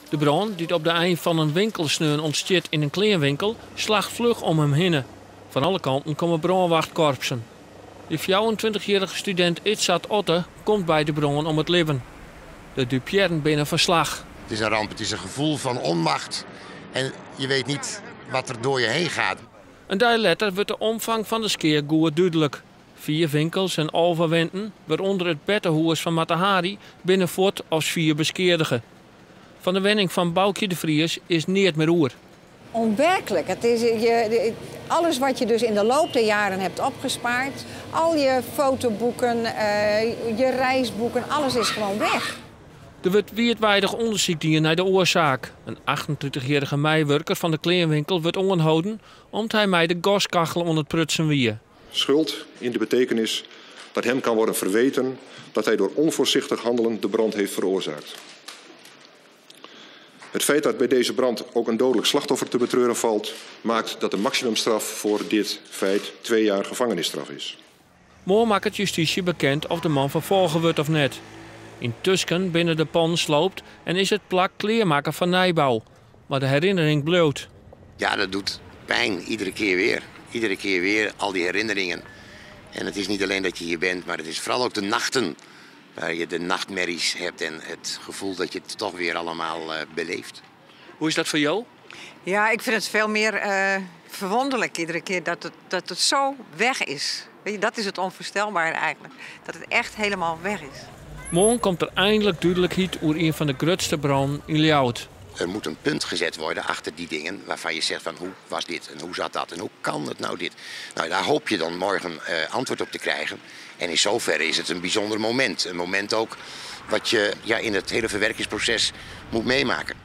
De brand, die op de eind van een winkelsneun ontstiet in een kleerwinkel, slaagt vlug om hem heen. Van alle kanten komen brandwachtkorpsen. De 24-jarige student Itzat Otte komt bij de brand om het leven. De Dupierren binnen verslag. Het is een ramp, het is een gevoel van onmacht. En je weet niet wat er door je heen gaat. Een dag later wordt de omvang van de skeer goed duidelijk. 4 winkels en overwinten, waaronder het Bettenhoers van Matahari, binnenvoort als 4 beskeerdigen. Van de wenning van Boukje de Vries is niet meer oer. Onwerkelijk. Het is, alles wat je dus in de loop der jaren hebt opgespaard, al je fotoboeken, je reisboeken, alles is gewoon weg. Er wordt wereldwijdig onderzoek doen naar de oorzaak. Een 28-jarige meiwerker van de kleerwinkel wordt aangehouden omdat hij mij de gaskachel onder het prutsen wie. Schuld in de betekenis dat hem kan worden verweten dat hij door onvoorzichtig handelen de brand heeft veroorzaakt. Het feit dat bij deze brand ook een dodelijk slachtoffer te betreuren valt, maakt dat de maximumstraf voor dit feit 2 jaar gevangenisstraf is. Morgen maakt het justitie bekend of de man vervolgen wordt of net. Intussen binnen de pan sloopt en is het plak kleermaker van Nijbouw. Maar de herinnering bloot. Ja, dat doet pijn, iedere keer weer. Iedere keer weer, al die herinneringen. En het is niet alleen dat je hier bent, maar het is vooral ook de nachten. Waar je de nachtmerries hebt en het gevoel dat je het toch weer allemaal beleeft. Hoe is dat voor jou? Ja, ik vind het veel meer verwonderlijk iedere keer dat het zo weg is. Weet je, dat is het onvoorstelbare eigenlijk. Dat het echt helemaal weg is. Morgen komt er eindelijk duidelijkheid over een van de grootste branden in Ljouwert. Er moet een punt gezet worden achter die dingen waarvan je zegt van hoe was dit en hoe zat dat en hoe kan het nou dit. Nou, daar hoop je dan morgen antwoord op te krijgen. En in zoverre is het een bijzonder moment. Een moment ook wat je in het hele verwerkingsproces moet meemaken.